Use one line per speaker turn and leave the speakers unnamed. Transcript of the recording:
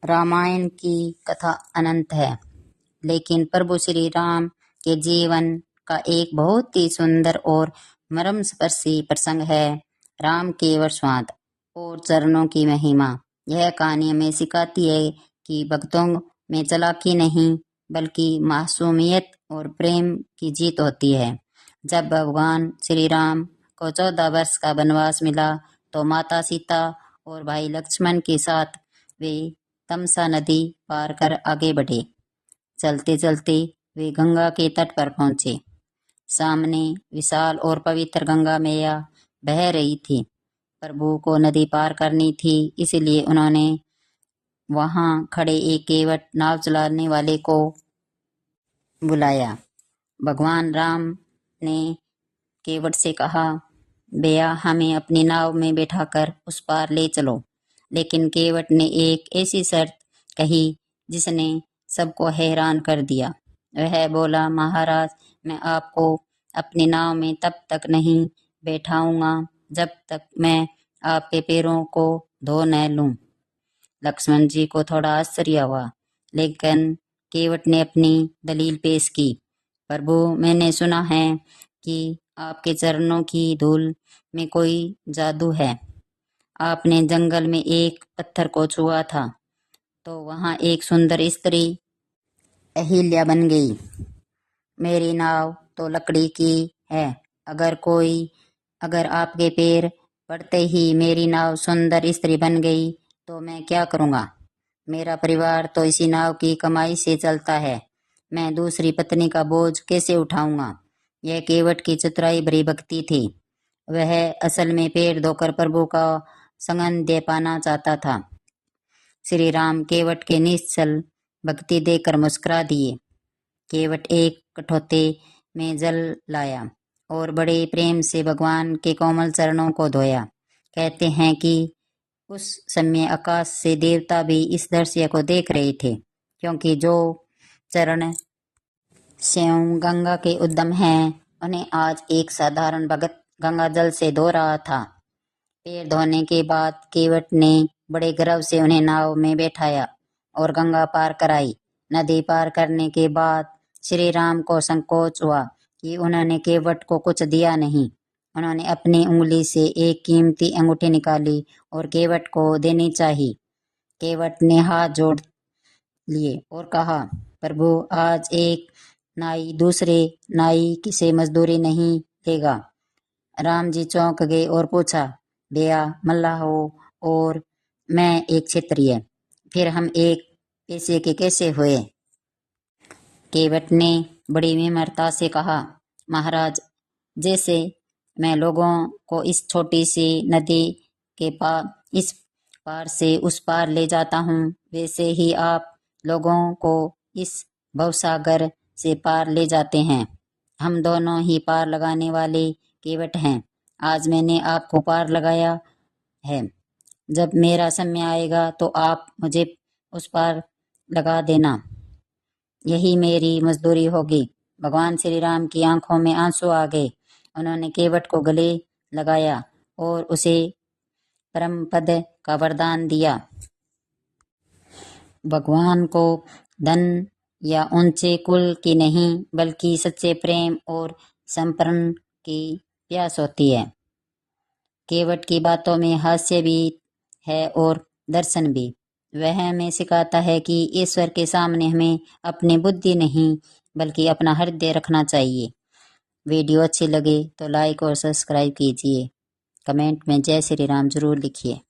रामायण की कथा अनंत है, लेकिन प्रभु श्री राम के जीवन का एक बहुत ही सुंदर और मर्मस्पर्शी प्रसंग है राम के वर्षवाद और चरणों की महिमा। यह कहानी हमें सिखाती है कि भक्तों में चालाकी नहीं बल्कि मासूमियत और प्रेम की जीत होती है। जब भगवान श्री राम को 14 वर्ष का वनवास मिला तो माता सीता और भाई लक्ष्मण के साथ वे तमसा नदी पार कर आगे बढ़े। चलते चलते वे गंगा के तट पर पहुंचे। सामने विशाल और पवित्र गंगा मैया बह रही थी। प्रभु को नदी पार करनी थी, इसलिए उन्होंने वहां खड़े एक केवट नाव चलाने वाले को बुलाया। भगवान राम ने केवट से कहा, भैया हमें अपनी नाव में बैठाकर उस पार ले चलो। लेकिन केवट ने एक ऐसी शर्त कही जिसने सबको हैरान कर दिया। वह बोला, महाराज मैं आपको अपनी नाव में तब तक नहीं बैठाऊंगा जब तक मैं आपके पैरों को धो न लूं। लक्ष्मण जी को थोड़ा आश्चर्य हुआ, लेकिन केवट ने अपनी दलील पेश की। प्रभु मैंने सुना है कि आपके चरणों की धूल में कोई जादू है। आपने जंगल में एक पत्थर को छुआ था तो वहां एक सुंदर स्त्री अहिल्या बन गई। मेरी नाव तो लकड़ी की है, अगर आपके पैर पड़ते ही मेरी नाव सुंदर स्त्री बन गई तो मैं क्या करूंगा? मेरा परिवार तो इसी नाव की कमाई से चलता है। मैं दूसरी पत्नी का बोझ कैसे उठाऊंगा? यह केवट की चतुराई भरी भक्ति थी। वह असल में पैर धोकर प्रभु का संगन दे पाना चाहता था। श्री राम केवट के निश्चल भक्ति देकर मुस्कुरा दिए। केवट एक कठौते में जल लाया और बड़े प्रेम से भगवान के कोमल चरणों को धोया। कहते हैं कि उस समय आकाश से देवता भी इस दृश्य को देख रहे थे, क्योंकि जो चरण स्वयं गंगा के उद्गम हैं उन्हें आज एक साधारण भगत गंगा जल से धो रहा था। पैर धोने के बाद केवट ने बड़े गर्व से उन्हें नाव में बैठाया और गंगा पार कराई। नदी पार करने के बाद श्री राम को संकोच हुआ कि उन्होंने केवट को कुछ दिया नहीं। उन्होंने अपनी उंगली से एक कीमती अंगूठी निकाली और केवट को देनी चाहिए। केवट ने हाथ जोड़ लिए और कहा, प्रभु आज एक नाई दूसरे नाई से मजदूरी नहीं लेगा। राम जी चौंक गए और पूछा, भैया मल्लाह हो और मैं एक क्षत्रिय, फिर हम एक पैसे के कैसे हुए? केवट ने बड़ी विनम्रता से कहा, महाराज जैसे मैं लोगों को इस छोटी सी नदी के इस पार से उस पार ले जाता हूँ, वैसे ही आप लोगों को इस भवसागर से पार ले जाते हैं। हम दोनों ही पार लगाने वाले केवट हैं। आज मैंने आपको पार लगाया है। जब मेरा समय आएगा तो आप मुझे उस पार लगा देना। यही मेरी मजदूरी होगी। भगवान श्री राम की आंखों में आंसू आ गए। उन्होंने केवट को गले लगाया और उसे परम पद का वरदान दिया। भगवान को धन या ऊंचे कुल की नहीं बल्कि सच्चे प्रेम और समर्पण की प्यास होती है। केवट की बातों में हास्य भी है और दर्शन भी। वह हमें सिखाता है कि ईश्वर के सामने हमें अपनी बुद्धि नहीं बल्कि अपना हृदय रखना चाहिए। वीडियो अच्छी लगे तो लाइक और सब्सक्राइब कीजिए। कमेंट में जय श्री राम जरूर लिखिए।